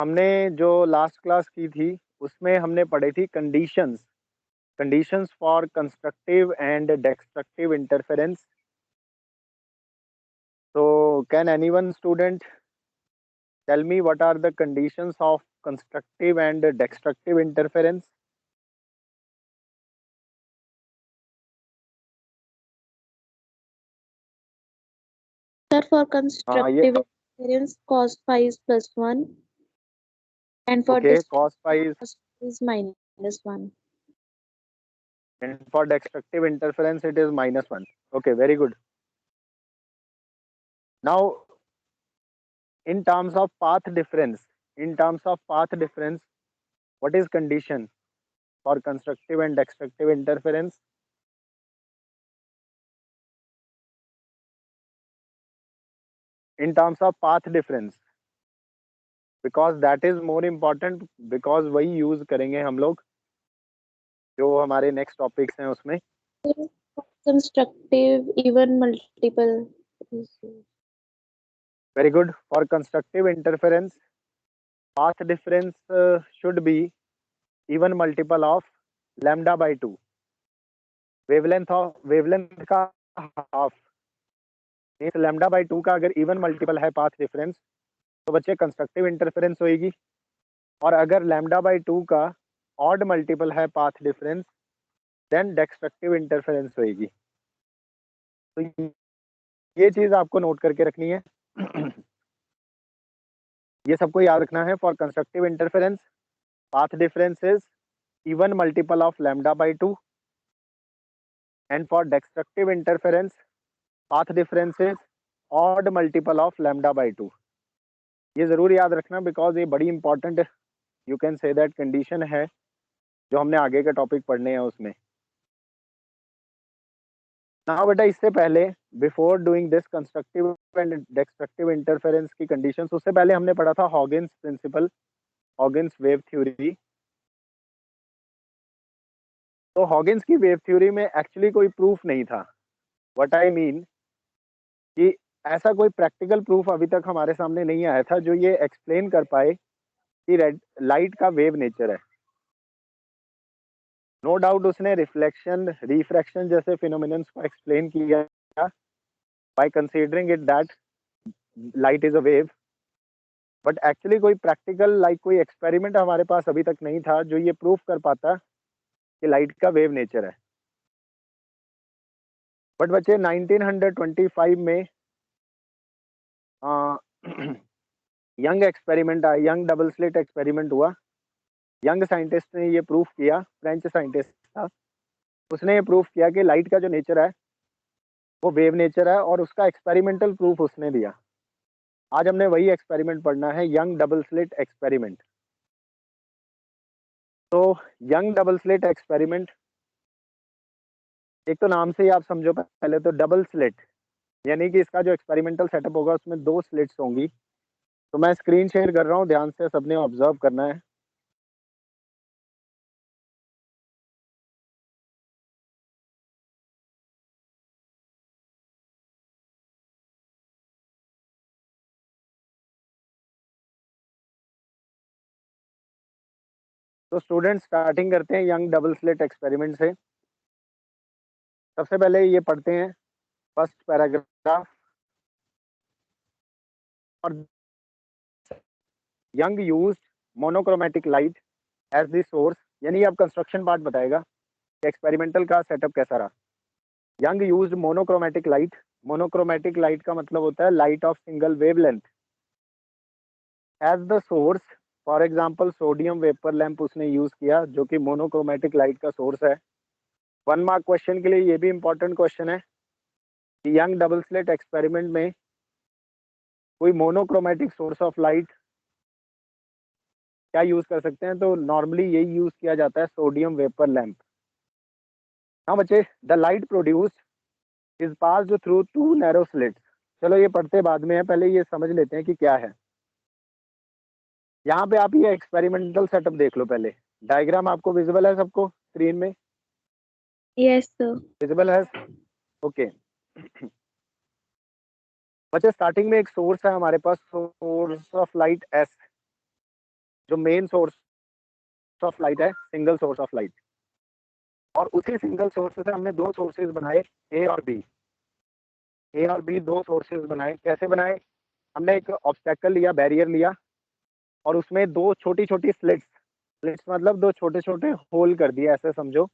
हमने जो last class की थी उसमें हमने पढ़ी थी conditions for constructive and destructive interference. So can anyone student tell me what are the conditions of constructive and destructive interference? Sir, for ये constructive interference, cos phi is +1, and for okay. Cos destructive phi is, cos phi is -1. and for destructive interference it is -1. Okay, very good. Now in terms of path difference, what is condition for constructive and destructive interference? In terms of path difference, because that is more important, because वही use करेंगे हम लोग जो हमारे next topics हैं उसमें. Constructive, even multiple. Very good. For constructive interference, path difference should be even multiple of lambda by 2. Wavelength का half means lambda by 2 का अगर इवन मल्टीपल है पाथ डिफरेंस तो बच्चे कंस्ट्रक्टिव इंटरफेरेंस होएगी. और अगर लैम्डा बाई 2 का ऑड मल्टीपल है path difference then destructive interference होएगी. तो ये चीज आपको नोट करके रखनी है. ये सबको याद रखना है. For constructive interference path difference is even multiple of lambda by 2, and for destructive interference path difference is odd multiple of lambda by 2. ये जरूर याद रखना बिकॉज ये बड़ी important you can say that condition है जो हमने आगे के टॉपिक पढ़ने हैं उसमें. ना बेटा इससे पहले before doing this constructive and destructive interference की कंडीशन, उससे पहले हमने पढ़ा था हॉगिन्स प्रिंसिपल, हॉगिन्स वेव थ्योरी. तो हॉगिन्स की वेव थ्योरी में एक्चुअली कोई प्रूफ नहीं था. व्हाट आई मीन कि ऐसा कोई प्रैक्टिकल प्रूफ अभी तक हमारे सामने नहीं आया था जो ये एक्सप्लेन कर पाए कि लाइट का वेव नेचर है. नो डाउट उसने रिफ्लेक्शन रिफ्रैक्शन जैसे फिनोमिनन्स को एक्सप्लेन किया by considering it that light is a wave. But actually कोई प्रैक्टिकल कोई एक्सपेरिमेंट हमारे पास अभी तक नहीं था जो ये प्रूफ कर पाता कि लाइट का वेव नेचर है. बट बच्चे 1925 में यंग एक्सपेरिमेंट आया, यंग डबल स्लिट एक्सपेरिमेंट हुआ. यंग साइंटिस्ट ने ये प्रूफ किया, फ्रेंच साइंटिस्ट था. उसने ये प्रूफ किया कि लाइट का जो नेचर है वो वेव नेचर है और उसका एक्सपेरिमेंटल प्रूफ उसने दिया. आज हमने वही एक्सपेरिमेंट पढ़ना है, यंग डबल स्लिट एक्सपेरिमेंट. तो यंग डबल स्लिट एक्सपेरिमेंट, एक तो नाम से ही आप समझो पहले तो डबल स्लिट यानी कि इसका जो एक्सपेरिमेंटल सेटअप होगा उसमें 2 स्लिट्स होंगी. तो मैं स्क्रीन शेयर कर रहा हूँ, ध्यान से सबने ऑब्जर्व करना है. तो स्टूडेंट स्टार्टिंग करते हैं यंग डबल स्लिट एक्सपेरिमेंट से. सबसे पहले ये पढ़ते हैं फर्स्ट पैराग्राफ. और Young used monochromatic light as the source, यानी अब कंस्ट्रक्शन पार्ट बताएगा कि एक्सपेरिमेंटल का सेटअप कैसा रहा. Young used monochromatic light. Monochromatic light का मतलब होता है light of single wavelength as the source. For example sodium vapour lamp उसने यूज किया जो कि मोनोक्रोमेटिक लाइट का सोर्स है. 1 मार्क क्वेश्चन के लिए ये भी इंपॉर्टेंट क्वेश्चन है कि यंग डबल स्लिट एक्सपेरिमेंट में कोई मोनोक्रोमेटिक सोर्स ऑफ लाइट क्या यूज कर सकते हैं. तो नॉर्मली यही यूज किया जाता है सोडियम वेपर लैंप. हाँ बच्चे, the light produced is passed through 2 narrow slits. चलो ये पढ़ते बाद में है, पहले ये समझ लेते हैं कि क्या है. यहाँ पे आप ये एक्सपेरिमेंटल सेटअप देख लो पहले. डायग्राम आपको विजिबल है सबको स्क्रीन में? Yes, sir. विजिबल है? ओके. बच्चे स्टार्टिंग में एक सोर्स है हमारे पास, सोर्स ऑफ लाइट एस. जो मेन सोर्स ऑफ लाइट है, सिंगल सोर्स ऑफ लाइट, और उसी सिंगल सोर्स से हमने दो सोर्सेज बनाए, ए और बी। ए और बी दो सोर्सेज बनाए। कैसे बनाए? हमने एक ऑब्स्टेकल लिया, बैरियर लिया, और उसमें दो छोटी छोटी स्लिट्स, स्लिट्स मतलब दो छोटे छोटे होल कर दिए, ऐसे समझो,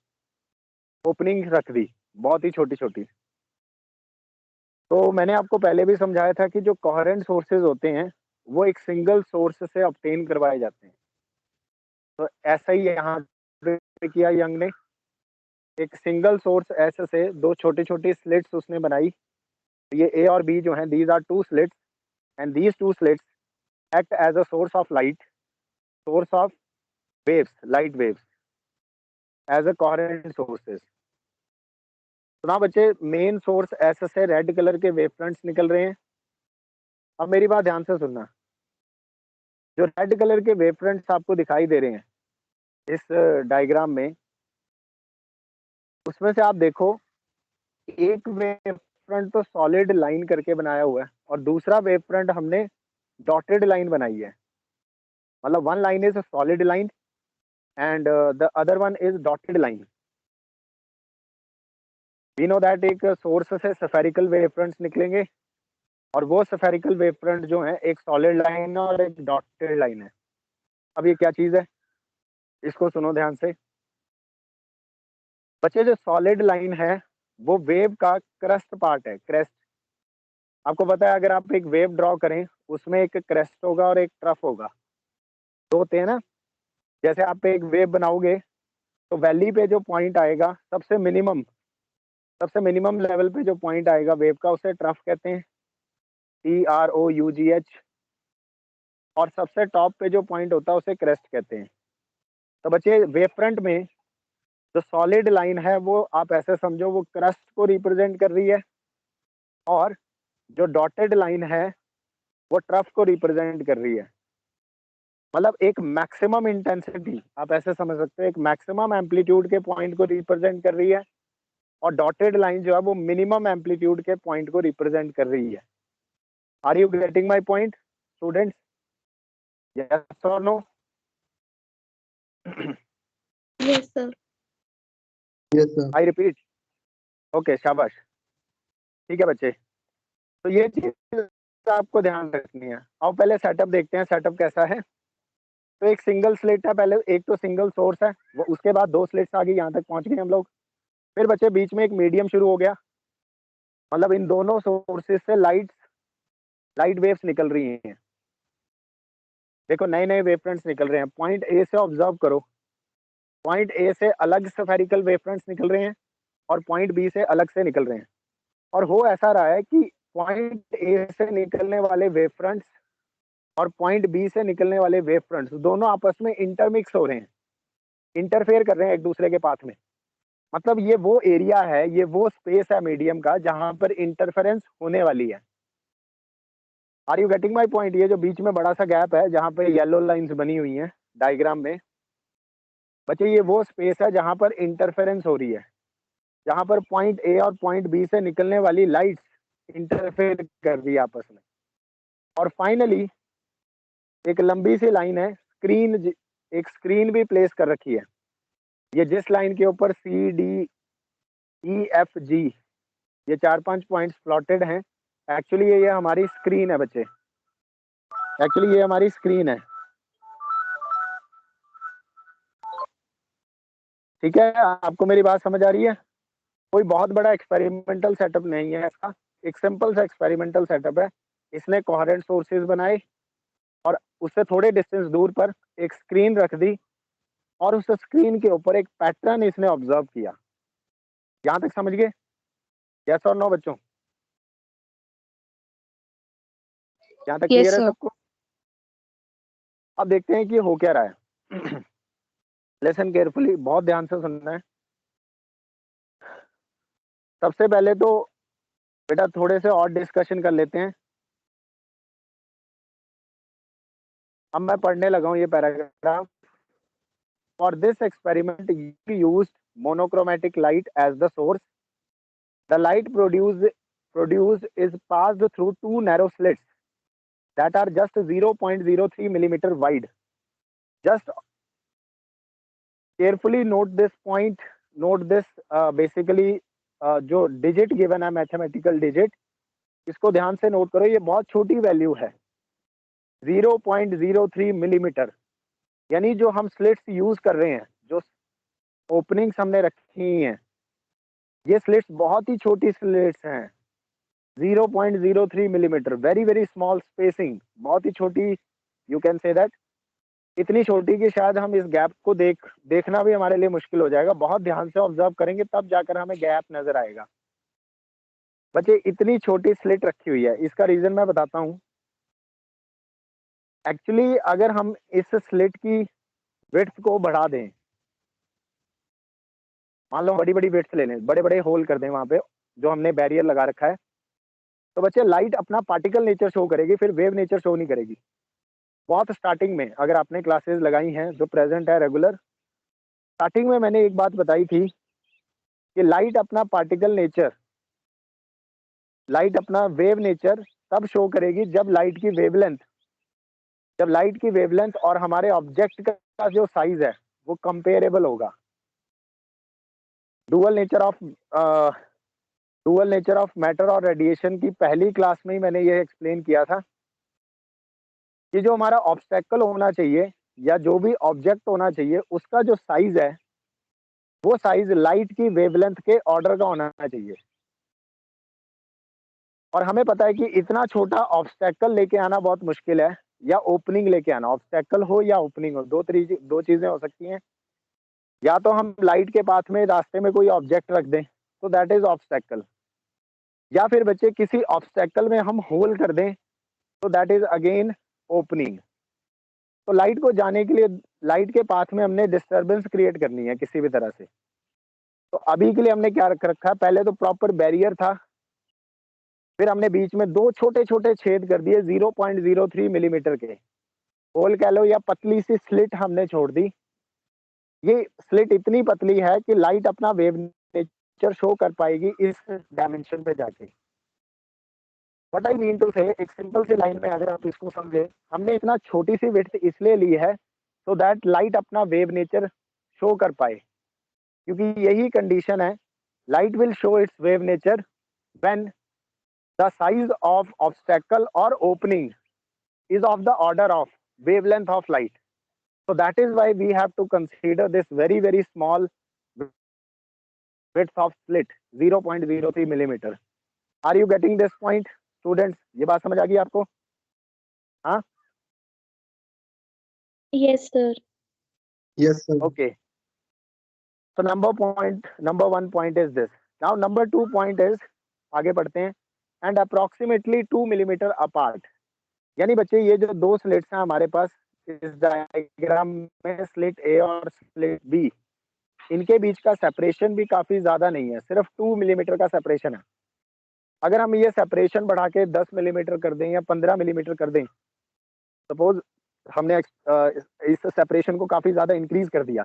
ओपनिंग रख दी, बहुत ही छोटी छोटी। तो मैंने आपको पहले भी समझाया था कि जो कोहेरेंट सोर्सेज होते हैं वो एक सिंगल सोर्स से ऑब्टेन करवाए जाते हैं। तो ऐसा ही यहाँ पे किया यंग ने, एक सिंगल सोर्स एस से दो छोटी छोटी स्लिट्स उसने बनाई। ये ए और बी जो हैं, these are two slits, and these two slits act as a source of light, source of waves, light waves, as a coherent sources. सुना बच्चे, मेन सोर्स एस से रेड कलर के वेव फ्रंट्स निकल रहे हैं। अब मेरी बात ध्यान से सुनना, जो रेड कलर के वेव फ्रंट्स आपको दिखाई दे रहे हैं इस डायग्राम में, उसमें से आप देखो एक वेव फ्रंट तो सॉलिड लाइन करके बनाया हुआ है, और दूसरा वेव फ्रंट हमने डॉटेड लाइन बनाई है। मतलब one line is solid line and the other one is dotted line. We know that एक सोर्स से स्फेरिकल वेव फ्रंट्स निकलेंगे, और वो स्फेरिकल वेव फ्रंट जो है एक सॉलिड लाइन और एक डॉटेड लाइन है। अब ये क्या चीज है, इसको सुनो ध्यान से बच्चे। जो सॉलिड लाइन है वो वेव का क्रस्ट पार्ट है, क्रेस्ट। आपको पता है अगर आप एक वेव ड्रॉ करें, उसमें एक क्रेस्ट होगा और एक ट्रफ होगा, दो होते हैं ना। जैसे आप एक वेव बनाओगे तो वैली पे जो पॉइंट आएगा, सबसे मिनिमम लेवल पे जो पॉइंट आएगा वेव का, उसे ट्रफ कहते हैं, TROUGH। और सबसे टॉप पे जो पॉइंट होता है उसे क्रेस्ट कहते हैं। तो बच्चे वेव फ्रंट में जो सॉलिड लाइन है वो आप ऐसे समझो वो क्रस्ट को रिप्रेजेंट कर रही है, और जो डॉटेड लाइन है वो ट्रफ को रिप्रेजेंट कर रही है। मतलब एक मैक्सिमम इंटेंसिटी, आप ऐसे समझ सकते हो, एक मैक्सिमम एम्पलीट्यूड के पॉइंट को रिप्रेजेंट कर रही है, और डॉटेड लाइन जो है वो मिनिमम एम्पलीट्यूड के पॉइंट को रिप्रेजेंट कर रही है। Are you getting my point students? Yes और no? Yes, sir. Yes, sir. I repeat? Okay, शाबाश, ठीक है बच्चे। तो ये चीज आपको ध्यान रखनी है। अब पहले सेटअप देखते हैं, सेटअप कैसा है। तो एक सिंगल स्लिट है, पहले एक तो सिंगल सोर्स है, वो उसके बाद दो स्लिट्स आ गई, यहाँ तक पहुंच गए हम लोग। फिर बच्चे बीच में एक मीडियम शुरू हो गया, मतलब इन दोनों सोर्सेज से लाइट वेव्स निकल रही हैं। देखो नए नए वेव फ्रंट्स निकल रहे हैं। पॉइंट ए से ऑब्जर्व करो, पॉइंट ए से अलग स्फेरिकल वेव फ्रंट्स निकल रहे हैं, और पॉइंट बी से अलग से निकल रहे हैं। और हो ऐसा रहा है कि पॉइंट ए से निकलने वाले वेव फ्रंट्स और पॉइंट बी से निकलने वाले वेव फ्रंट्स दोनों आपस में इंटरमिक्स हो रहे हैं, इंटरफेयर कर रहे हैं एक दूसरे के पाथ में। मतलब ये वो एरिया है, ये वो स्पेस है मीडियम का जहां पर इंटरफेरेंस होने वाली है। Are you getting my point? ये जो बीच में बड़ा सा गैप है जहां पे येलो लाइंस बनी हुई हैं डायग्राम में, बच्चे ये वो स्पेस है जहां पर इंटरफेरेंस हो रही है, जहां पर पॉइंट ए और पॉइंट बी से निकलने वाली लाइट्स इंटरफेयर कर रही है आपस में। और फाइनली एक लंबी सी लाइन है, एक स्क्रीन भी प्लेस कर रखी है। ये जिस लाइन के ऊपर CDEFG ये 4-5 पॉइंट्स प्लॉटेड हैं, एक्चुअली ये हमारी स्क्रीन है बच्चे, एक्चुअली ये हमारी स्क्रीन है। ठीक है, आपको मेरी बात समझ आ रही है? कोई बहुत बड़ा एक्सपेरिमेंटल सेटअप नहीं है इसका, एक सिंपल सा एक्सपेरिमेंटल सेटअप है। इसने कोहेरेंट सोर्सेज बनाए, और उससे थोड़े डिस्टेंस दूर पर एक स्क्रीन रख दी, और उस स्क्रीन के ऊपर एक पैटर्न इसने ऑब्जर्व किया। यहाँ तक समझ गए? यस और नो बच्चों? यहाँ तक Yes, क्लियर है sir. सबको? अब देखते हैं कि हो क्या रहा है। लेसन केयरफुली, बहुत ध्यान से सुनना है। सबसे पहले तो बेटा थोड़े से और डिस्कशन कर लेते हैं। अब मैं पढ़ने लगा हूँ ये paragraph. For this experiment used monochromatic light as the source. The light produced is passed through two narrow slits that are just 0.03 millimeter wide. just carefully note this point, note this basically जो digit given है mathematical digit, इसको ध्यान से note करो, ये बहुत छोटी value है 0.03 मिलीमीटर। यानी जो हम स्लिट्स यूज कर रहे हैं, जो ओपनिंग्स हमने रखी हैं, ये स्लिट्स बहुत ही छोटी स्लिट्स हैं 0.03 millimetre, very very small spacing, बहुत ही छोटी, यू कैन से दैट, इतनी छोटी कि शायद हम इस गैप को देखना भी हमारे लिए मुश्किल हो जाएगा। बहुत ध्यान से ऑब्जर्व करेंगे तब जाकर हमें गैप नजर आएगा। बच्चे इतनी छोटी स्लिट रखी हुई है, इसका रीजन मैं बताता हूँ। एक्चुअली अगर हम इस स्लिट की विड्थ को बढ़ा दें, मान लो बड़ी बड़ी विड्थ ले लें, बड़े बड़े होल कर दें वहां पे जो हमने बैरियर लगा रखा है, तो बच्चे लाइट अपना पार्टिकल नेचर शो करेगी, फिर वेव नेचर शो नहीं करेगी। बहुत स्टार्टिंग में अगर आपने क्लासेस लगाई हैं जो प्रेजेंट है रेगुलर, स्टार्टिंग में मैंने एक बात बताई थी कि लाइट अपना पार्टिकल नेचर, लाइट अपना वेव नेचर तब शो करेगी जब लाइट की वेवलेंथ और हमारे ऑब्जेक्ट का जो साइज है वो कंपेरेबल होगा। डुअल नेचर ऑफ मैटर और रेडिएशन की पहली क्लास में ही मैंने ये एक्सप्लेन किया था कि जो हमारा ऑब्स्टेकल होना चाहिए या जो भी ऑब्जेक्ट होना चाहिए, उसका जो साइज है वो साइज लाइट की वेवलेंथ के ऑर्डर का होना चाहिए। और हमें पता है कि इतना छोटा ऑब्स्टेकल लेके आना बहुत मुश्किल है, या ओपनिंग लेके आना, ऑब्स्टेकल हो या ओपनिंग हो, दो चीजें हो सकती हैं। या तो हम लाइट के पाथ में रास्ते में कोई ऑब्जेक्ट रख दें तो दैट इज ऑब्स्टेकल, या फिर बच्चे किसी ऑब्स्टेकल में हम होल कर दें तो दैट इज अगेन ओपनिंग। तो लाइट को जाने के लिए लाइट के पाथ में हमने डिस्टरबेंस क्रिएट करनी है किसी भी तरह से। तो अभी के लिए हमने क्या रख रखा है, पहले तो प्रॉपर बैरियर था, फिर हमने बीच में दो छोटे छोटे छेद कर दिए 0.03 मिलीमीटर के, होल कह लो या पतली सी स्लिट हमने छोड़ दी। ये स्लिट इतनी पतली है कि लाइट अपना वेव नेचर शो कर पाएगी इस डायमेंशन पे जाके। व्हाट आई मीन टू से, एक सिंपल सी लाइन में अगर आप इसको समझे, हमने इतना छोटी सी विड्थ इसलिए ली है सो दैट लाइट अपना वेव नेचर शो कर पाए, क्योंकि यही कंडीशन है, light will show it's wave nature when the size of obstacle or opening is of the order of wavelength of light. So that is why we have to consider this very very small width of slit 0.03 millimeter. Are you getting this point students? ये बात समझ आ गई आपको? हाँ? Yes, sir. Yes, sir. Okay. So number one point is this. Now number 2 point is, आगे बढ़ते हैं, and approximately 2 millimeter apart. यानी बच्चे ये जो दो स्लिट्स हैं हमारे पास इस डायग्राम में, स्लिट ए और स्लिट बी, इनके बीच का सेपरेशन भी काफी ज्यादा नहीं है, सिर्फ 2 मिलीमीटर का सेपरेशन है। अगर हम ये सेपरेशन बढ़ा के 10 मिलीमीटर कर दें या 15 मिलीमीटर कर दें, सपोज हमने इस सेपरेशन को काफी ज्यादा इंक्रीज कर दिया,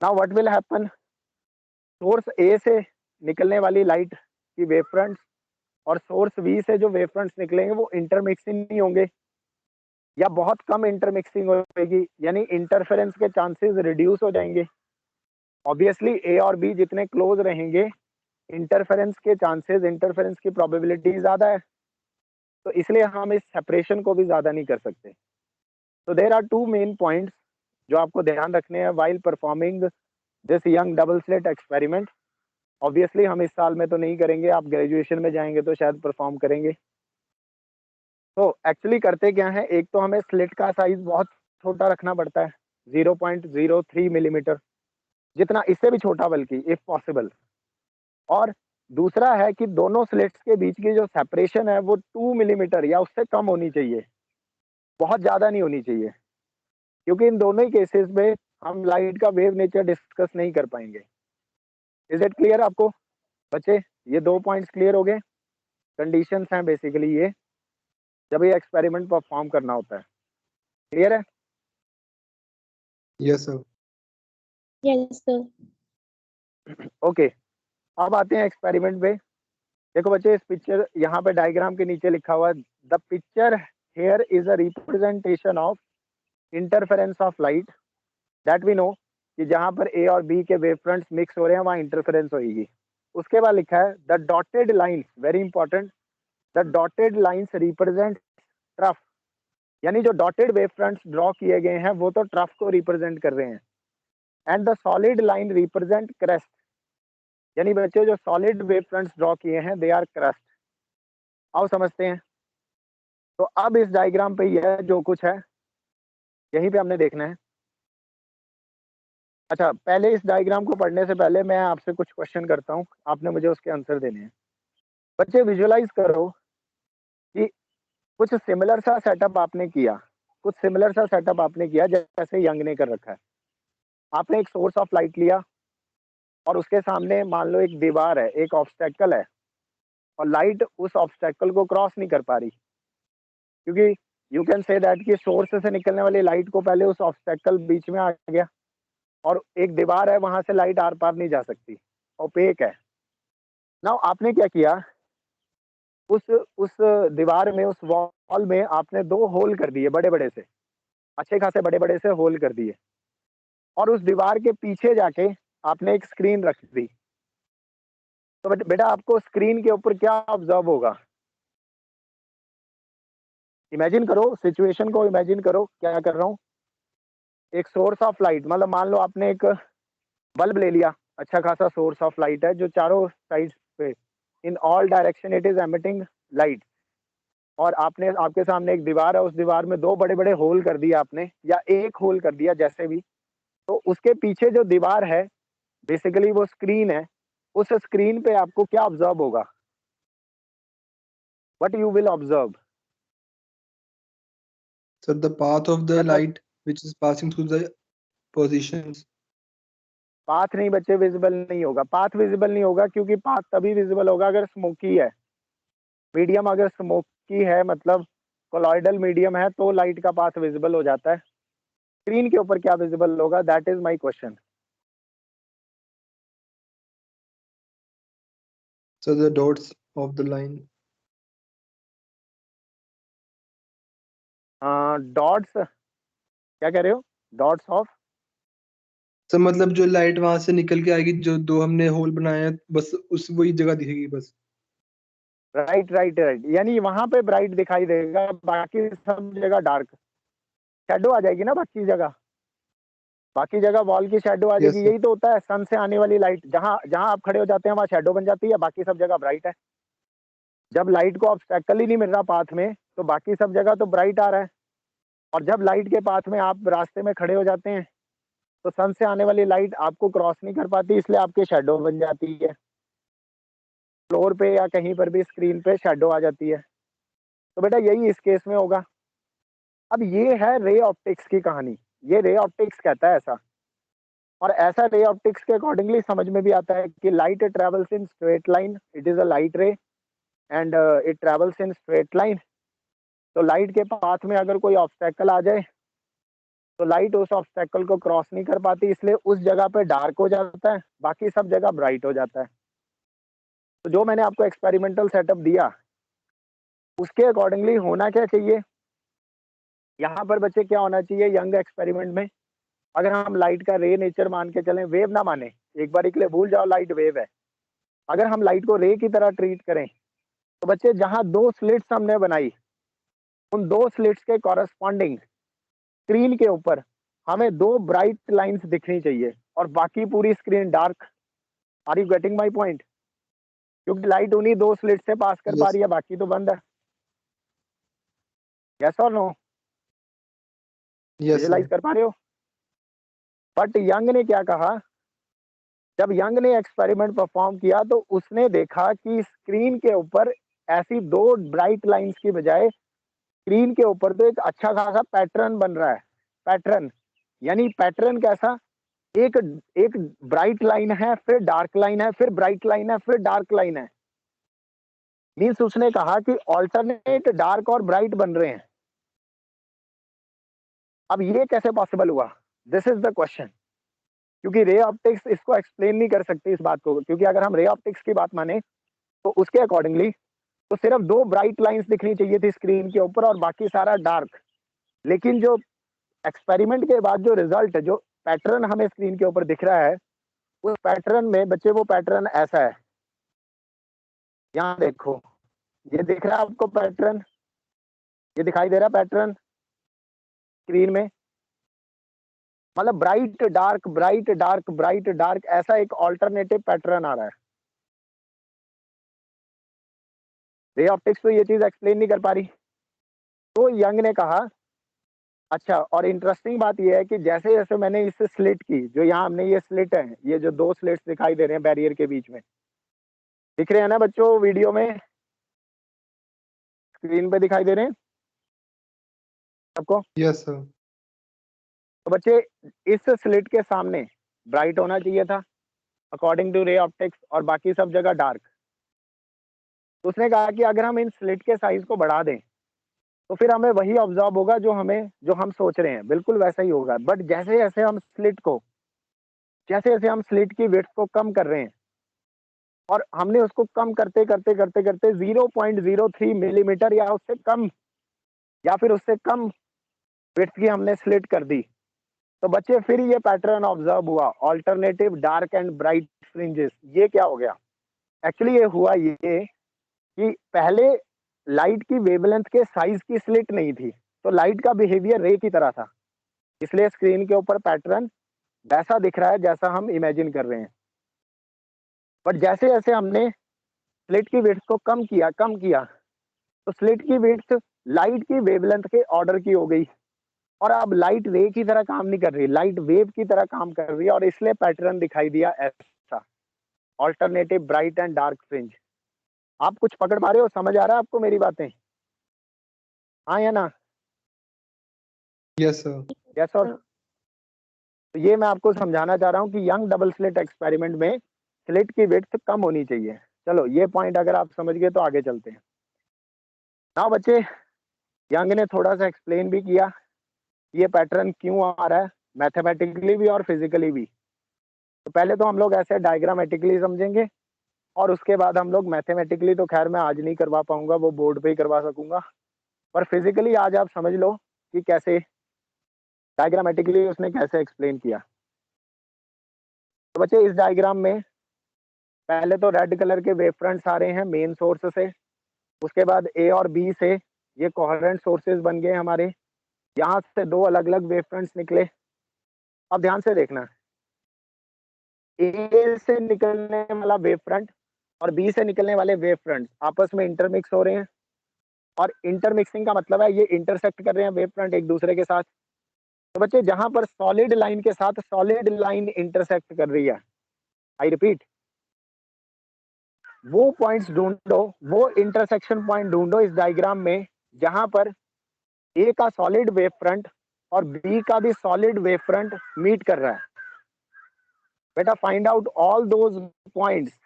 now what will happen, source A से निकलने वाली लाइट की वेव फ्रंट्स और सोर्स वी से जो वेव फ्रंट्स निकलेंगे वो इंटरमिक्सिंग नहीं होंगे या बहुत कम इंटरमिक्सिंग होगी, यानी इंटरफेरेंस के चांसेस रिड्यूस हो जाएंगे। ऑब्वियसली ए और बी जितने क्लोज रहेंगे, इंटरफेरेंस के चांसेस, इंटरफेरेंस की प्रोबेबिलिटी ज्यादा है, तो इसलिए हम इस सेपरेशन को भी ज्यादा नहीं कर सकते। तो देयर आर 2 मेन पॉइंट्स जो आपको ध्यान रखने हैं while performing this young double slit experiment. Obviously हम इस साल में तो नहीं करेंगे, आप ग्रेजुएशन में जाएंगे तो शायद परफॉर्म करेंगे। तो एक्चुअली करते क्या है, एक तो हमें स्लिट का साइज बहुत छोटा रखना पड़ता है 0.03 मिलीमीटर, जितना इससे भी छोटा बल्कि इफ पॉसिबल। और दूसरा है कि दोनों स्लिट्स के बीच की जो सेपरेशन है वो 2 मिलीमीटर या उससे कम होनी चाहिए, बहुत ज्यादा नहीं होनी चाहिए, क्योंकि इन दोनों ही केसेस में हम लाइट का वेव नेचर डिस्कस नहीं कर पाएंगे। इज इट क्लियर आपको बच्चे? ये 2 पॉइंट्स क्लियर हो गए। कंडीशंस हैं बेसिकली ये, जब ये एक्सपेरिमेंट परफॉर्म करना होता है। क्लियर है? Yes, sir. Yes, sir. Okay, अब आते हैं एक्सपेरिमेंट पे। देखो बच्चे, इस पिक्चर यहाँ पे डायग्राम के नीचे लिखा हुआ है, the picture here is a representation of interference of light, that we know कि जहां पर ए और बी के वेव फ्रंट्स मिक्स हो रहे हैं वहां इंटरफेरेंस होगी। उसके बाद लिखा है the dotted lines, very important, the dotted lines represent trough, यानी जो डॉटेड वेव फ्रंट्स ड्रॉ किए गए हैं वो तो ट्रफ को रिप्रेजेंट कर रहे हैं। And the solid line represent crest, यानी बच्चे जो सॉलिड वेव फ्रंट्स ड्रॉ किए हैं दे आर क्रस्ट। आओ समझते हैं। तो अब इस डायग्राम पे यह जो कुछ है यहीं पे हमने देखना है। अच्छा, पहले इस डायग्राम को पढ़ने से पहले मैं आपसे कुछ क्वेश्चन करता हूँ, आपने मुझे उसके आंसर देने हैं। बच्चे विजुअलाइज करो कि कुछ सिमिलर सा सेटअप आपने किया, कुछ सिमिलर सा सेटअप आपने किया जैसे यंग ने कर रखा है। आपने एक सोर्स ऑफ लाइट लिया और उसके सामने मान लो एक दीवार है, एक ऑब्स्टेकल है, और लाइट उस ऑब्स्टेकल को क्रॉस नहीं कर पा रही, क्योंकि यू कैन से दैट कि सोर्स से निकलने वाली लाइट को पहले उस ऑब्स्टेकल बीच में आ गया, और एक दीवार है वहां से लाइट आर पार नहीं जा सकती, ओपेक है। नाउ आपने क्या किया, उस दीवार में, उस वॉल में आपने 2 होल कर दिए, बड़े बड़े से, अच्छे खासे बड़े बड़े से होल कर दिए, और उस दीवार के पीछे जाके आपने एक स्क्रीन रख दी। तो बेटा आपको स्क्रीन के ऊपर क्या ऑब्जर्व होगा? इमेजिन करो, सिचुएशन को इमेजिन करो, क्या कर रहा हूँ। एक सोर्स ऑफ लाइट, मतलब मान लो आपने एक बल्ब ले लिया, अच्छा खासा सोर्स ऑफ लाइट है जो चारों साइड पे, in all direction it is emitting light, और आपने, आपके सामने एक दीवार है, उस दीवार में 2 बड़े बड़े होल कर दिया आपने, या एक होल कर दिया, जैसे भी। तो उसके पीछे जो दीवार है बेसिकली वो स्क्रीन है। उस स्क्रीन पे आपको क्या ऑब्जर्व होगा? What you will observe? So the path of the मतलब light which is passing through the positions. Path नहीं बच्चे, विजिबल नहीं होगा। पाथ विजिबल नहीं होगा क्योंकि पाथ तभी विजिबल होगा अगर स्मोकी है, मीडियम अगर स्मोकी है, मतलब कोलॉइडल मीडियम है, तो लाइट का पाथ विजिबल हो जाता है। स्क्रीन के ऊपर क्या विजिबल होगा, that is my question. So the dots of the line. Dots, क्या कह रहे हो? डॉट्स ऑफ, तो मतलब जो लाइट वहां से निकल के आएगी, जो 2 हमने होल बनाए हैं, बस उस वही जगह दिखेगी बस। राइट राइट राइट, यानी वहां पे ब्राइट दिखाई देगा, बाकी सब जगह डार्क, शैडो आ जाएगी ना बाकी जगह, बाकी जगह वॉल की शैडो आ Yes जाएगी। sir. यही तो होता है, सन से आने वाली लाइट जहां जहां आप खड़े हो जाते हैं वहां शैडो बन जाती है, बाकी सब जगह ब्राइट है। जब लाइट को ऑब्स्टेकल ही नहीं मिल रहा पाथ में, तो बाकी सब जगह तो ब्राइट आ रहा है, और जब लाइट के पाथ में आप रास्ते में खड़े हो जाते हैं तो सन से आने वाली लाइट आपको क्रॉस नहीं कर पाती, इसलिए आपकी शैडो बन जाती है, फ्लोर पे या कहीं पर भी स्क्रीन पे शैडो आ जाती है। तो बेटा यही इस केस में होगा। अब ये है रे ऑप्टिक्स की कहानी, ये रे ऑप्टिक्स कहता है ऐसा, और ऐसा रे ऑप्टिक्स के अकॉर्डिंगली समझ में भी आता है कि light travels in straight line, it is a light रे and it travels in straight line. तो लाइट के पाथ में अगर कोई ऑब्स्टेकल आ जाए तो लाइट उस ऑब्स्टेकल को क्रॉस नहीं कर पाती, इसलिए उस जगह पे डार्क हो जाता है, बाकी सब जगह ब्राइट हो जाता है। तो जो मैंने आपको एक्सपेरिमेंटल सेटअप दिया उसके अकॉर्डिंगली होना क्या चाहिए, यहाँ पर बच्चे क्या होना चाहिए यंग एक्सपेरिमेंट में, अगर हम लाइट का रे नेचर मान के चलें, वेव ना माने, एक बार के लिए भूल जाओ लाइट वेव है, अगर हम लाइट को रे की तरह ट्रीट करें तो बच्चे जहां 2 स्लिट्स हमने बनाई, उन 2 स्लिट्स के कॉरस्पॉन्डिंग स्क्रीन के ऊपर हमें 2 ब्राइट लाइंस दिखनी चाहिए और बाकी पूरी screen dark. Are you getting my point? क्योंकि लाइट उन्हीं 2 स्लिट से पास कर पा Yes. रही है, बाकी तो बंद है। यस और नो? Yes visualise sir. कर पा रहे हो? बट यंग ने क्या कहा, जब यंग ने एक्सपेरिमेंट परफॉर्म किया तो उसने देखा कि स्क्रीन के ऊपर ऐसी 2 ब्राइट लाइंस की बजाय स्क्रीन के ऊपर तो एक अच्छा खासा पैटर्न बन रहा है। पैटर्न यानी पैटर्न कैसा, एक एक ब्राइट लाइन है, फिर डार्क लाइन है, फिर ब्राइट लाइन है, फिर डार्क लाइन है। मीन्स उसने कहा कि ऑल्टरनेट डार्क और ब्राइट बन रहे हैं। अब ये कैसे पॉसिबल हुआ, दिस इज द क्वेश्चन। क्योंकि रे ऑप्टिक्स इसको एक्सप्लेन नहीं कर सकती इस बात को, क्योंकि अगर हम रे ऑप्टिक्स की बात माने तो उसके अकॉर्डिंगली तो सिर्फ 2 ब्राइट लाइंस दिखनी चाहिए थी स्क्रीन के ऊपर और बाकी सारा डार्क। लेकिन जो एक्सपेरिमेंट के बाद जो रिजल्ट, जो पैटर्न हमें स्क्रीन के ऊपर दिख रहा है, उस पैटर्न में बच्चे वो पैटर्न ऐसा है। यहाँ देखो, ये दिख रहा है आपको पैटर्न, ये दिखाई दे रहा है पैटर्न स्क्रीन में। मतलब bright dark bright dark bright dark, ऐसा एक ऑल्टरनेटिव पैटर्न आ रहा है। रे ऑप्टिक्स तो ये चीज एक्सप्लेन नहीं कर पा रही। तो यंग ने कहा अच्छा, और इंटरेस्टिंग बात यह है कि जैसे जैसे मैंने इस स्लिट की, जो यहाँ हमने ये स्लिट है, ये जो दो स्लिट्स दिखाई दे रहे हैं बैरियर के बीच में, दिख रहे हैं ना बच्चों वीडियो में, स्क्रीन पे दिखाई दे रहे हैं सबको? Yes sir. तो बच्चे, इस स्लिट के सामने ब्राइट होना चाहिए था अकॉर्डिंग टू रे ऑप्टिक्स, और बाकी सब जगह डार्क। तो उसने कहा कि अगर हम इन स्लिट के साइज को बढ़ा दें तो फिर हमें वही ऑब्जर्व होगा जो हम सोच रहे हैं, बिल्कुल वैसा ही होगा। बट जैसे जैसे हम स्लिट की विड्थ को कम कर रहे हैं, और हमने उसको कम करते करते करते करते 0.03 मिलीमीटर या उससे कम, या फिर उससे कम विड्थ की हमने स्लिट कर दी, तो बच्चे फिर ये पैटर्न ऑब्जर्व हुआ, alternative dark and bright fringes. ये क्या हो गया? एक्चुअली ये हुआ ये कि पहले लाइट की वेवलेंथ के साइज की स्लिट नहीं थी, तो लाइट का बिहेवियर रे की तरह था, इसलिए स्क्रीन के ऊपर पैटर्न वैसा दिख रहा है जैसा हम इमेजिन कर रहे हैं। बट जैसे जैसे हमने स्लिट की विड्थ को कम किया, तो स्लिट की विड्थ लाइट की वेवलेंथ के ऑर्डर की हो गई, और अब लाइट रे की तरह काम नहीं कर रही, लाइट वेव की तरह काम कर रही है, और इसलिए पैटर्न दिखाई दिया ऐसा, alternative bright and dark fringe. आप कुछ पकड़ पा रहे हो? समझ आ रहा है आपको मेरी बातें? हाँ या ना? Yes sir. यस और? तो ये मैं आपको समझाना चाह रहा हूँ कि यंग डबल स्लिट एक्सपेरिमेंट में स्लिट की विड्थ कम होनी चाहिए। चलो, ये पॉइंट अगर आप समझ गए तो आगे चलते हैं। ना बच्चे, यंग ने थोड़ा सा एक्सप्लेन भी किया ये पैटर्न क्यों आ रहा है, मैथमेटिकली भी और फिजिकली भी। तो पहले तो हम लोग ऐसे डायग्रामेटिकली समझेंगे, और उसके बाद हम लोग मैथमेटिकली, तो खैर मैं आज नहीं करवा पाऊंगा, वो बोर्ड पे ही करवा सकूंगा, पर फिजिकली आज आप समझ लो कि कैसे डायग्रामेटिकली उसने कैसे एक्सप्लेन किया। तो बच्चे, इस डायग्राम में पहले तो रेड कलर के वेव फ्रंट्स आ रहे हैं मेन सोर्स से, उसके बाद ए और बी से ये कोहेरेंट सोर्सेज बन गए हमारे, यहाँ से दो अलग अलग वेव फ्रंट्स निकले। अब ध्यान से देखना, ए से निकलने वाला वेव फ्रंट और बी से निकलने वाले वेव फ्रंट आपस में इंटरमिक्स हो रहे हैं, और इंटरमिक्सिंग का मतलब है ये इंटरसेक्ट कर रहे हैं वेव फ्रंट एक दूसरे के साथ। तो बच्चे, जहां पर सॉलिड लाइन के साथ सॉलिड लाइन इंटरसेक्ट कर रही है, आई रिपीट, वो पॉइंट्स ढूंढो, वो इंटरसेक्शन पॉइंट ढूंढो इस डायग्राम में जहां पर ए का सॉलिड वेव फ्रंट और बी का भी सॉलिड वेव फ्रंट मीट कर रहा है। बेटा, find out all those points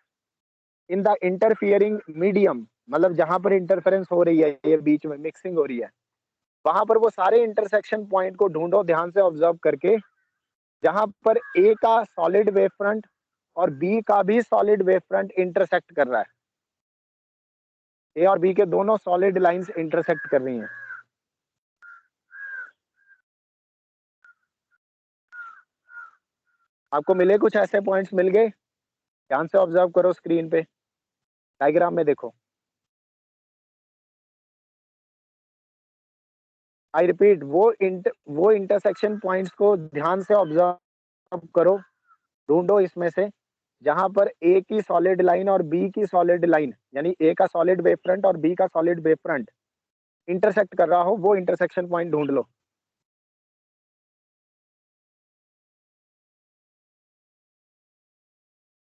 in the interfering medium, मतलब जहां पर इंटरफेरेंस हो रही है, ये बीच में मिक्सिंग हो रही है, वहां पर वो सारे इंटरसेक्शन पॉइंट को ढूंढो ध्यान से ऑब्जर्व करके, जहां पर ए का सॉलिड वेव फ्रंट और बी का भी सॉलिड वेव फ्रंट इंटरसेक्ट कर रहा है। ए और बी के दोनों सॉलिड लाइंस इंटरसेक्ट कर रही हैं। आपको मिले कुछ ऐसे पॉइंट्स? मिल गए? ध्यान से ऑब्जर्व करो स्क्रीन पे, डायग्राम में देखो। आई रिपीट, वो इंटरसेक्शन पॉइंट्स को ध्यान से ऑब्जर्व करो, ढूंढो इसमें से जहां पर ए की सॉलिड लाइन और बी की सॉलिड लाइन, यानी ए का सॉलिड वेव फ्रंट और बी का सॉलिड वेव फ्रंट इंटरसेक्ट कर रहा हो, वो इंटरसेक्शन पॉइंट ढूंढ लो।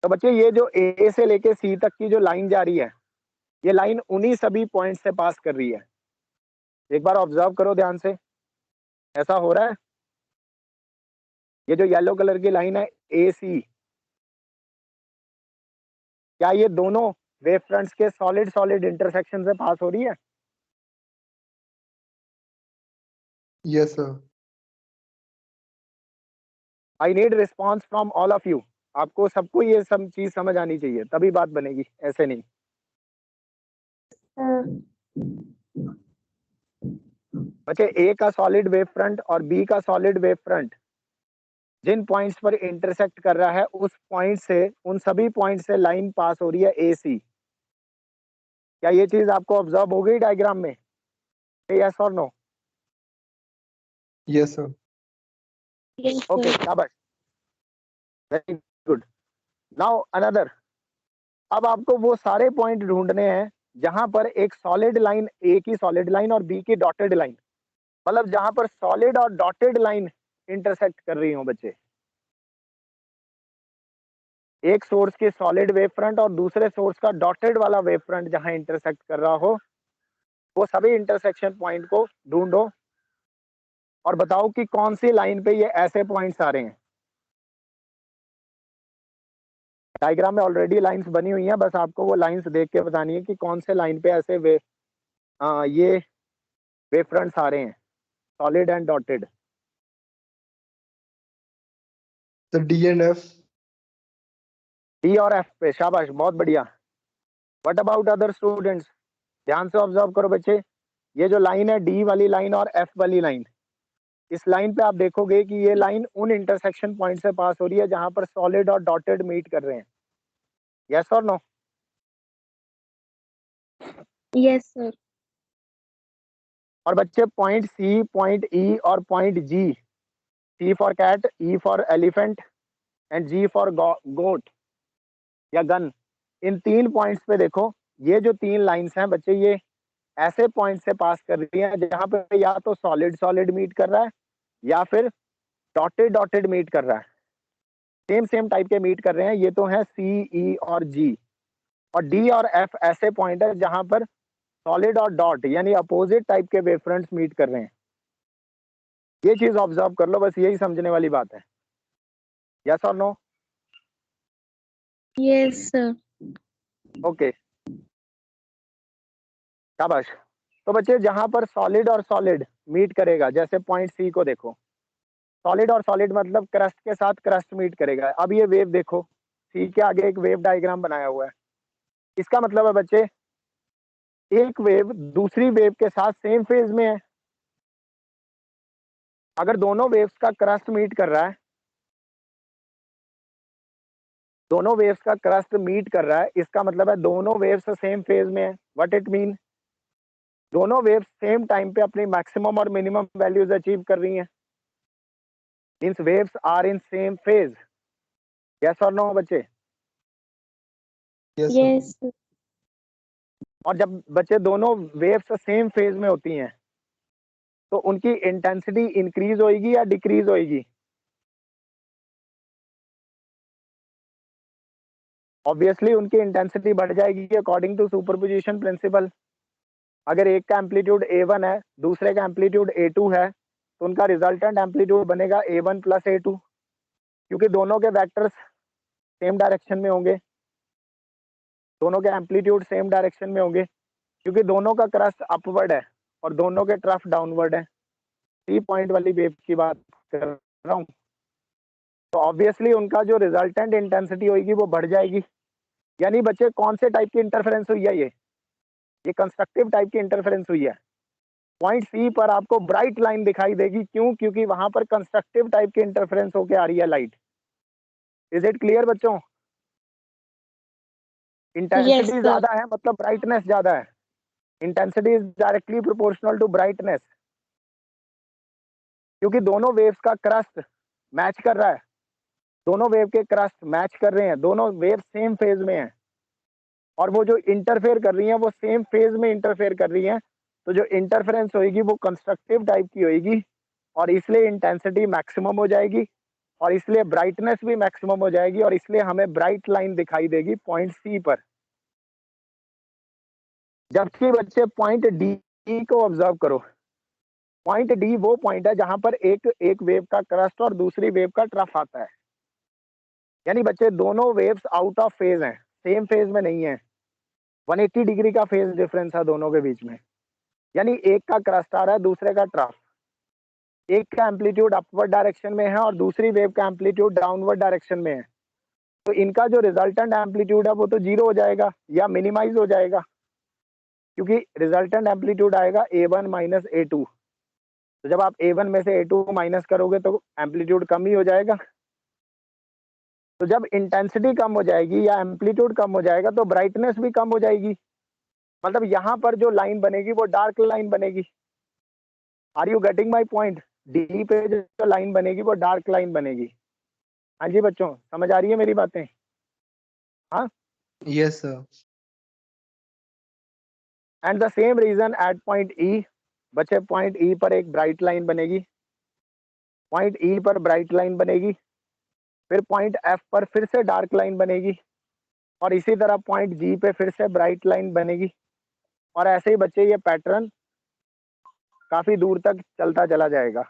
तो बच्चे, ये जो ए से लेके सी तक की जो लाइन जा रही है, ये लाइन उन्हीं सभी पॉइंट से पास कर रही है। एक बार ऑब्जर्व करो ध्यान से, ऐसा हो रहा है? ये जो येलो कलर की लाइन है ए सी, क्या ये दोनों वेव फ्रंट्स के सॉलिड सॉलिड इंटरसेक्शन से पास हो रही है? Yes sir. I need response from all of you. आपको सबको ये सब चीज समझ आनी चाहिए, तभी बात बनेगी, ऐसे नहीं। बच्चे ए का सॉलिड वेव फ्रंट और बी का सॉलिड वेव फ्रंट जिन पॉइंट्स पर इंटरसेक्ट कर रहा है उस पॉइंट से, उन सभी पॉइंट से लाइन पास हो रही है ए सी। क्या ये चीज आपको ऑब्जर्व हो गई डायग्राम में? यस और no? Yes sir. Yes, okay, sir. शाबाश, वेरी गुड। नाउ अनदर, अब आपको वो सारे पॉइंट ढूंढने हैं जहां पर एक सॉलिड लाइन, ए की सॉलिड लाइन और बी की डॉटेड लाइन, मतलब जहां पर सॉलिड और डॉटेड लाइन इंटरसेक्ट कर रही हो बच्चे। एक सोर्स के सॉलिड वेव फ्रंट और दूसरे सोर्स का डॉटेड वाला वेव फ्रंट जहां इंटरसेक्ट कर रहा हो, वो सभी इंटरसेक्शन पॉइंट को ढूंढो और बताओ कि कौन सी लाइन पे ये ऐसे पॉइंट्स आ रहे हैं। डायग्राम में ऑलरेडी लाइंस बनी हुई हैं, बस आपको वो लाइंस देख के बतानी है कि कौन से लाइन पे ऐसे ये वेव फ्रंट्स आ रहे हैं, solid and dotted. Sir D and F. D और एफ पे, शाबाश, बहुत बढ़िया। What about other students? ध्यान से ऑब्जर्व करो बच्चे, ये जो लाइन है डी वाली लाइन और एफ वाली लाइन, इस लाइन पे आप देखोगे कि ये लाइन उन इंटरसेक्शन पॉइंट से पास हो रही है जहां पर सॉलिड और डॉटेड मीट कर रहे हैं। यस और नो? Yes, sir. और बच्चे पॉइंट सी, पॉइंट ई और point G, C for cat, E for elephant and G for goat या गन, इन तीन पॉइंट्स पे देखो, ये जो तीन लाइंस हैं बच्चे, ये ऐसे पॉइंट से पास कर रही हैं जहां पे या तो सॉलिड सॉलिड मीट कर रहा है या फिर डॉटेड डॉटेड मीट कर रहा है। सेम सेम टाइप के मीट कर रहे हैं। ये तो है सी, ई और जी। और डी और एफ ऐसे पॉइंट है जहां पर सॉलिड और डॉट यानी अपोजिट टाइप के वेव फ्रंट्स मीट कर रहे हैं। ये चीज ऑब्जर्व कर लो, बस यही समझने वाली बात है। यस और नो? Yes, sir. ओके, शाबाश। तो बच्चे जहां पर सॉलिड और सॉलिड मीट करेगा, जैसे पॉइंट सी को देखो, सॉलिड और सॉलिड मतलब क्रस्ट के साथ क्रस्ट मीट करेगा। अब ये वेव देखो, सी के आगे एक वेव डायग्राम बनाया हुआ है, इसका मतलब है बच्चे एक वेव दूसरी वेव के साथ सेम फेज में है। अगर दोनों वेव्स का क्रस्ट मीट कर रहा है, दोनों वेव्स का क्रस्ट मीट कर रहा है, इसका मतलब है दोनों वेव्स सेम फेज में है। What it mean? दोनों वेव्स सेम टाइम पे अपनी मैक्सिमम और मिनिमम वैल्यूज अचीव कर रही हैं। Means waves are in same phase. Yes और नो बच्चे? Yes sir. Yes, sir. और जब बच्चे दोनों वेव्स सेम फेज में होती हैं तो उनकी इंटेंसिटी इंक्रीज होगी या डिक्रीज होगी? ऑब्वियसली उनकी इंटेंसिटी बढ़ जाएगी अकॉर्डिंग टू सुपरपोजिशन प्रिंसिपल। अगर एक का एम्पलीट्यूड A1 है, दूसरे का एम्पलीट्यूड A2 है, तो उनका रिजल्टेंट एम्पलीट्यूड बनेगा A1 प्लस A2, क्योंकि दोनों के वेक्टर्स सेम डायरेक्शन में होंगे, दोनों के एम्पलीट्यूड सेम डायरेक्शन में होंगे, क्योंकि दोनों का क्रस्ट अपवर्ड है और दोनों के ट्रफ डाउनवर्ड है। 3 पॉइंट वाली वेव की बात कर रहा हूँ। तो ऑब्वियसली उनका जो रिजल्टेंट इंटेंसिटी होगी वो बढ़ जाएगी। यानी बच्चे कौन से टाइप की इंटरफेरेंस हुई है? ये कंस्ट्रक्टिव टाइप की इंटरफेरेंस हुई है। पॉइंट सी पर आपको ब्राइट लाइन दिखाई देगी, क्यों? क्योंकि वहां पर कंस्ट्रक्टिव टाइप की इंटरफेरेंस होके आ रही है लाइट। इज इट क्लियर बच्चों? Yes, intensity sir. ज्यादा है मतलब ब्राइटनेस ज्यादा है। Intensity is directly proportional to brightness, क्योंकि दोनों वेव्स का क्रस्ट मैच कर रहा है, दोनों वेव के क्रस्ट मैच कर रहे हैं, दोनों वेव सेम फेज में हैं, और वो जो इंटरफेयर कर रही हैं वो सेम फेज में इंटरफेयर कर रही हैं। तो जो इंटरफेरेंस होगी वो कंस्ट्रक्टिव टाइप की होगी, और इसलिए इंटेंसिटी मैक्सिमम हो जाएगी, और इसलिए ब्राइटनेस भी मैक्सिमम हो जाएगी, और इसलिए हमें ब्राइट लाइन दिखाई देगी पॉइंट सी पर। जबकि बच्चे पॉइंट डी को ऑब्जर्व करो। पॉइंट डी वो पॉइंट है जहां पर एक वेव का क्रस्ट और दूसरी वेव का ट्रफ आता है। यानी बच्चे दोनों वेव्स आउट ऑफ फेज हैं, सेम फेज में नहीं है। 180 डिग्री का फेज डिफरेंस है दोनों के बीच में। यानी एक का क्रस्ट आ रहा है, दूसरे का ट्रफ। एक का एम्पलीट्यूड अपवर्ड डायरेक्शन में है और दूसरी वेव का एम्पलीट्यूड डाउनवर्ड डायरेक्शन में है। तो इनका जो रिजल्टेंट एम्पलीट्यूड है वो तो जीरो हो जाएगा या मिनिमाइज हो जाएगा, क्योंकि रिजल्टेंट एम्पलीट्यूड आएगा A1 माइनस A2। तो जब आप A1 में से A2 माइनस करोगे तो एम्पलीट्यूड कम ही हो जाएगा। तो जब इंटेंसिटी कम हो जाएगी या एम्पलीट्यूड कम हो जाएगा तो ब्राइटनेस भी कम हो जाएगी। मतलब यहाँ पर जो लाइन बनेगी वो डार्क लाइन बनेगी। Are you getting my point? D पे जो लाइन बनेगी वो डार्क लाइन बनेगी। हाँ जी बच्चों, समझ आ रही है मेरी बातें? हाँ। Yes sir. And the same reason at point E. बच्चे पॉइंट ई पर एक ब्राइट लाइन बनेगी, पॉइंट ई पर ब्राइट लाइन बनेगी, फिर पॉइंट एफ पर फिर से डार्क लाइन बनेगी, और इसी तरह पॉइंट जी पे फिर से ब्राइट लाइन बनेगी। और ऐसे ही बच्चे ये पैटर्न काफी दूर तक चलता चला जाएगा।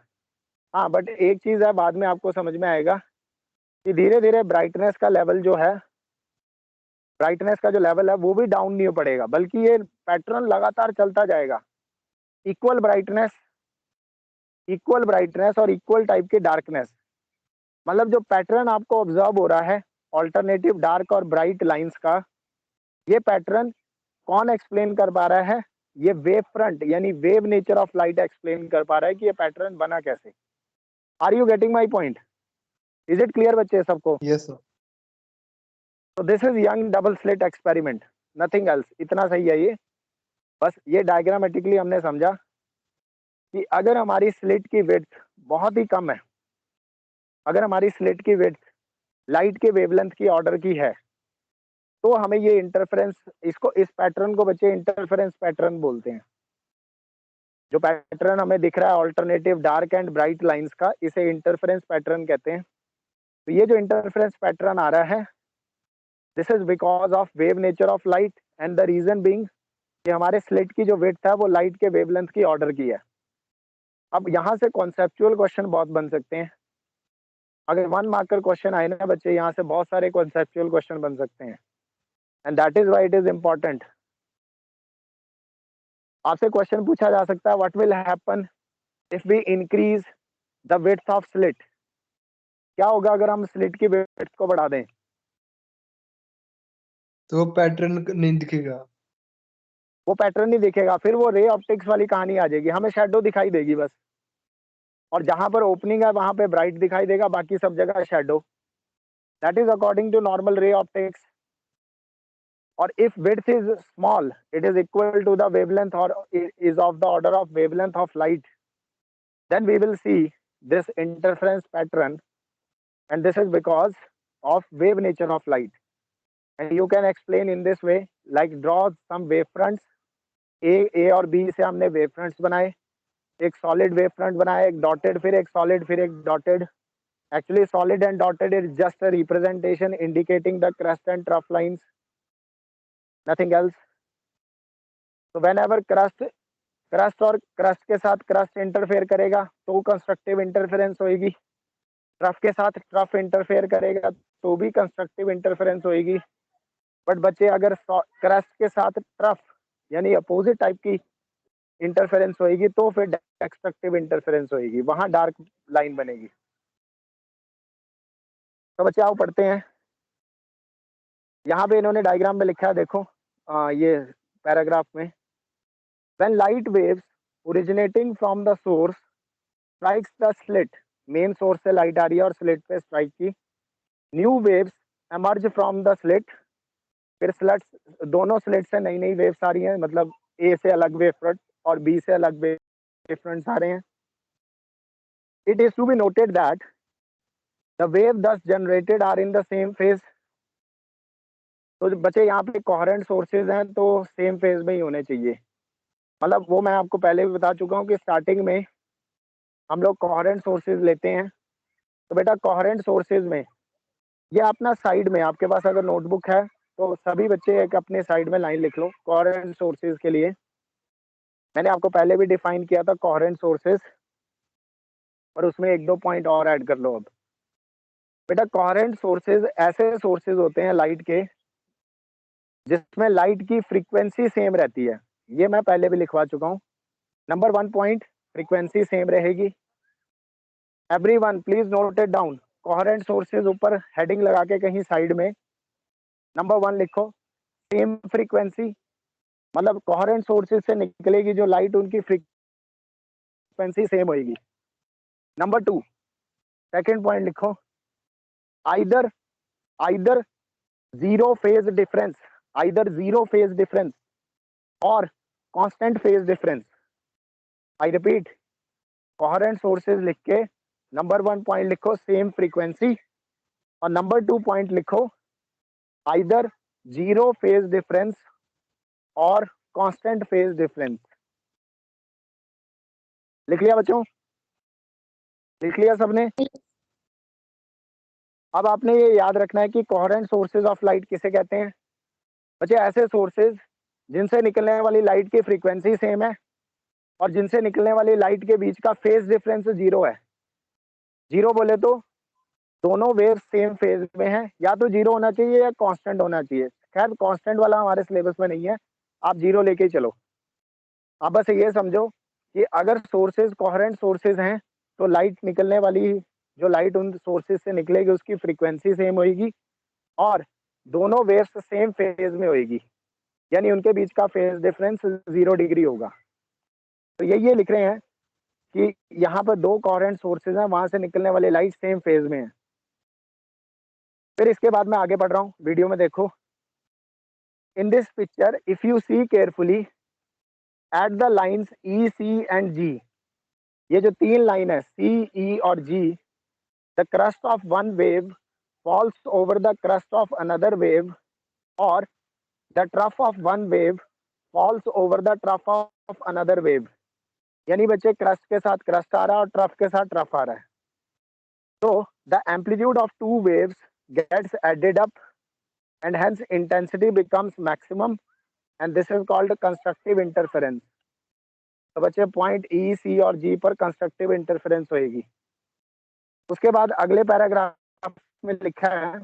हाँ, बट एक चीज है, बाद में आपको समझ में आएगा कि धीरे धीरे ब्राइटनेस का लेवल जो है, ब्राइटनेस का जो लेवल है वो भी डाउन नहीं पड़ेगा, बल्कि ये पैटर्न लगातार चलता जाएगा। इक्वल ब्राइटनेस और इक्वल टाइप की डार्कनेस। मतलब जो पैटर्न आपको ऑब्जर्व हो रहा है ऑल्टरनेटिव डार्क और ब्राइट लाइंस का, ये पैटर्न कौन एक्सप्लेन कर पा रहा है? ये वेव फ्रंट यानी wave nature of light explain कर पा रहा है कि ये पैटर्न बना कैसे। Are you getting my point? Is it clear बच्चे सबको? Yes sir. तो this is Young double slit experiment, nothing else. इतना सही है ये। बस ये डायग्रामेटिकली हमने समझा कि अगर हमारी स्लिट की विड्थ बहुत ही कम है, अगर हमारी स्लिट की विड्थ लाइट के वेवलेंथ की ऑर्डर की है, तो हमें ये इंटरफेरेंस, इसको, इस पैटर्न को बच्चे इंटरफेरेंस पैटर्न बोलते हैं। जो पैटर्न हमें दिख रहा है alternative dark and bright lines का, इसे इंटरफेरेंस पैटर्न कहते हैं। तो ये जो इंटरफेरेंस पैटर्न आ रहा है, this is because of wave nature of light and the reason being कि हमारे स्लिट की जो विड्थ है वो लाइट के वेवलेंथ की ऑर्डर की है। अब यहाँ से कॉन्सेप्चुअल क्वेश्चन बहुत बन सकते हैं। अगर 1 मार्कर क्वेश्चन आए ना बच्चे, यहाँ से बहुत सारे कॉन्सेप्चुअल क्वेश्चन बन सकते हैं, and that is why it is important. आपसे क्वेश्चन पूछा जा सकता है, what will happen if we increase the width of slit? क्या होगा अगर हम स्लिट की विड्थ को बढ़ा दें? तो वो पैटर्न नहीं दिखेगा। वो पैटर्न नहीं दिखेगा, फिर वो रे ऑप्टिक्स वाली कहानी आ जाएगी, हमें शेडो दिखाई देगी बस। और जहां पर ओपनिंग है वहां पे ब्राइट दिखाई देगा, बाकी सब जगह shadow. That is according to normal ray optics. और if width is small, it is equal to the wavelength or is of the order of wavelength of light, then we will see this interference pattern, and this is because of wave nature of light. And you can explain in this way, like draw some wave fronts. A और B से हमने wave fronts बनाए, एक solid wave front बनाया, एक dotted, फिर एक solid, फिर एक dotted. Actually solid and dotted is just a representation indicating the crest and trough lines, nothing else. So whenever crust और क्रस्ट के साथ क्रस्ट इंटरफेयर करेगा तो कंस्ट्रक्टिव इंटरफेरेंस होगी, ट्रफ के साथ ट्रफ इंटरफेयर करेगा तो भी कंस्ट्रक्टिव इंटरफेरेंस होगी। बट बच्चे अगर क्रस्ट के साथ ट्रफ यानी अपोजिट टाइप की इंटरफेरेंस होगी तो फिर डेस्ट्रक्टिव इंटरफेरेंस होगी, वहां डार्क लाइन बनेगी। तो बच्चे आओ पढ़ते हैं। यहाँ पे इन्होंने डायग्राम में लिखा है, देखो ये पैराग्राफ में, when light waves originating from the source strikes the slit, main source से लाइट आ रही है और स्लिट पे स्ट्राइक की, new waves emerge from the slit, फिर स्लिट्स, दोनों स्लिट से नई नई वेव्स आ रही हैं, मतलब ए से अलग वेव फ्रंट और बी से अलग वेव फ्रंट्स आ रहे हैं। It is to be noted that the wave thus generated are in the same phase. तो बच्चे यहाँ पे कोहेरेंट सोर्सेज हैं तो सेम फेज में ही होने चाहिए। मतलब वो मैं आपको पहले भी बता चुका हूँ कि स्टार्टिंग में हम लोग कोहेरेंट सोर्सेज लेते हैं। तो बेटा कोहेरेंट सोर्सेज में ये अपना साइड में, आपके पास अगर नोटबुक है तो सभी बच्चे एक अपने साइड में लाइन लिख लो कोहेरेंट सोर्सेज के लिए। मैंने आपको पहले भी डिफाइन किया था कोहेरेंट सोर्सेज, और उसमें 1-2 पॉइंट और ऐड कर लो। अब बेटा कोहेरेंट सोर्सेज ऐसे सोर्सेज होते हैं लाइट के जिसमें लाइट की फ्रीक्वेंसी सेम रहती है। ये मैं पहले भी लिखवा चुका हूँ। नंबर 1 पॉइंट, फ्रीक्वेंसी सेम रहेगी। Everyone please note it down. Coherent sources ऊपर हेडिंग लगा के कहीं साइड में नंबर 1 लिखो, सेम फ्रीक्वेंसी। मतलब कोहेरेंट सोर्सेज से निकलेगी जो लाइट, उनकी फ्रीक्वेंसी सेम होगी। नंबर 2 सेकंड पॉइंट लिखो, either zero phase difference, either zero phase difference और constant phase difference. I repeat, coherent sources लिख के नंबर 1 पॉइंट लिखो सेम फ्रीक्वेंसी, और नंबर 2 पॉइंट लिखो आइदर जीरो फेज डिफरेंस और कांस्टेंट फेज डिफरेंस। लिख लिया बच्चों? लिख लिया सबने? अब आपने ये याद रखना है कि कोहेरेंट सोर्सेज ऑफ लाइट किसे कहते हैं बच्चे? ऐसे सोर्सेज जिनसे निकलने वाली लाइट की फ्रीक्वेंसी सेम है और जिनसे निकलने वाली लाइट के बीच का फेज डिफरेंस जीरो है। जीरो बोले तो दोनों वेव सेम फेज में हैं, या तो जीरो होना चाहिए या कांस्टेंट होना चाहिए। खैर कांस्टेंट वाला हमारे सिलेबस में नहीं है, आप जीरो लेके ही चलो। आप बस ये समझो कि अगर सोर्सेज कोहेरेंट सोर्सेज हैं तो लाइट निकलने वाली, जो लाइट उन सोर्सेज से निकलेगी उसकी फ्रीक्वेंसी सेम होगी और दोनों वेव्स सेम फेज में होगी, यानी उनके बीच का फेज डिफरेंस 0 डिग्री होगा। तो ये लिख रहे हैं कि यहाँ पर दो कोहेरेंट सोर्सेज हैं, वहां से निकलने वाली लाइट सेम फेज में है। फिर इसके बाद मैं आगे बढ़ रहा हूँ, वीडियो में देखो। In this picture if you see carefully at the lines E C and G, ये जो तीन लाइन है सी ई और G, the crest of one wave falls over the crest of another wave और the trough of one wave falls over the trough of another wave. यानी बच्चे crust के साथ क्रस्ट आ रहा है और ट्रफ के साथ ट्रफ आ रहा है। तो the amplitude of two waves gets added up and hence intensity becomes maximum and this is called constructive interference। तो बच्चे पॉइंट ई सी और जी पर कंस्ट्रक्टिव इंटरफेरेंस होगी। उसके बाद अगले पैराग्राफ में लिखा है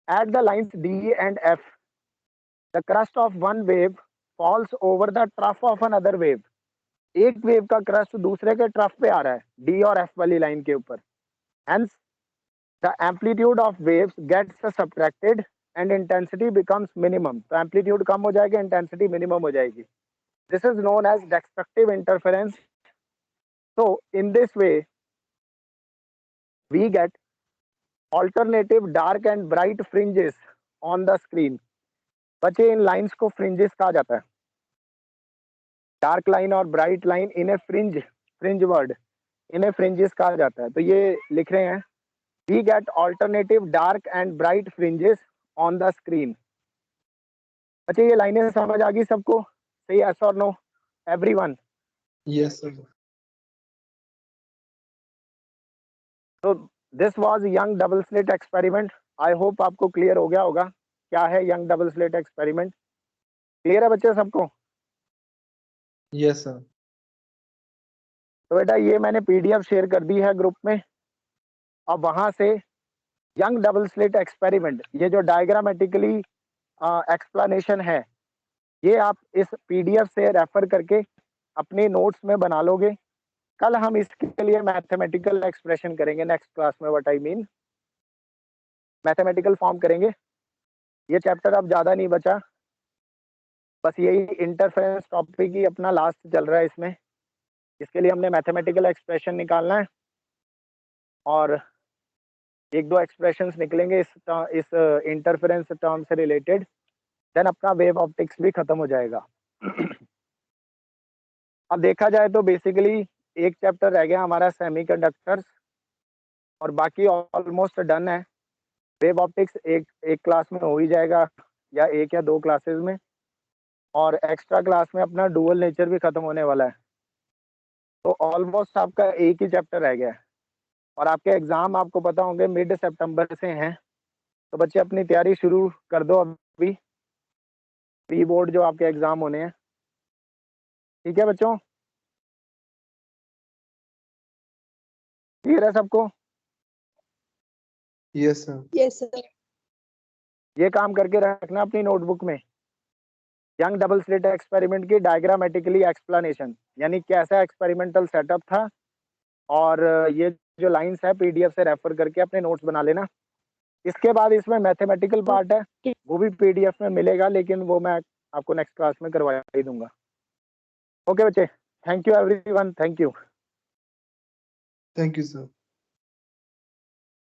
at the lines D and F the crest of one wave falls over the trough of another wave. एक वेव का क्रस्ट दूसरे के ट्रफ पे आ रहा है डी और एफ वाली लाइन के ऊपर, hence the amplitude of waves gets subtracted and intensity becomes minimum। तो एम्पलीट्यूड कम हो जाएगा, इंटेंसिटी मिनिमम हो जाएगी। This is known as destructive interference। so in this way we get alternative dark and bright fringes on the screen। बच्चे इन lines को fringes कहा जाता है, डार्क लाइन और ब्राइट लाइन इन्हें फ्रिंज वर्ड, इन्हें फ्रिंजेस कहा जाता है। तो ये लिख रहे हैं we get alternative dark and bright fringes on the screen। अच्छा ये लाइनें समझ आ गई सबको? सही, yes or no everyone? Yes sir। तो this was young double slit experiment। I hope आपको क्लियर हो गया होगा क्या है young double slit experiment। Clear है बच्चे सबको? Yes sir। तो बेटा ये मैंने पीडीएफ शेयर कर दी है ग्रुप में, अब वहां से यंग डबल स्लिट एक्सपेरिमेंट, ये जो डायग्रामेटिकली एक्सप्लेनेशन है, ये आप इस पीडीएफ से रेफर करके अपने नोट्स में बना लोगे। कल हम इसके लिए मैथमेटिकल एक्सप्रेशन करेंगे नेक्स्ट क्लास में, what I mean mathematical form करेंगे। ये चैप्टर अब ज़्यादा नहीं बचा, बस यही इंटरफेरेंस टॉपिक ही अपना लास्ट चल रहा है इसमें। इसके लिए हमने मैथमेटिकल एक्सप्रेशन निकालना है और एक दो एक्सप्रेशंस निकलेंगे इस इंटरफेरेंस टर्म से रिलेटेड, देन अपना वेव ऑप्टिक्स भी खत्म हो जाएगा। अब देखा जाए तो बेसिकली एक चैप्टर रह गया हमारा सेमीकंडक्टर्स और बाकी ऑलमोस्ट डन है। वेव ऑप्टिक्स एक क्लास में हो ही जाएगा या एक या दो क्लासेस में, और एक्स्ट्रा क्लास में अपना डुअल नेचर भी खत्म होने वाला है। तो ऑलमोस्ट आपका एक ही चैप्टर रह गया है और आपके एग्जाम आपको पता होंगे मिड सितंबर से हैं। तो बच्चे अपनी तैयारी शुरू कर दो अभी, प्री बोर्ड जो आपके एग्जाम होने हैं। ठीक है बच्चों, क्लियर है सबको? Yes sir। Yes, sir. ये काम करके रखना अपनी नोटबुक में, यंग डबल स्लिट एक्सपेरिमेंट की डायग्रामेटिकली एक्सप्लेनेशन, यानी कैसा एक्सपेरिमेंटल सेटअप था, और ये जो लाइंस है पीडीएफ से रेफर करके अपने नोट्स बना लेना। इसके बाद इसमें मैथमेटिकल पार्ट है, वो भी पीडीएफ में मिलेगा, लेकिन वो मैं आपको नेक्स्ट क्लास में करवा ही दूंगा। ओके बच्चे, thank you everyone, thank you, thank you sir.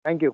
Thank you.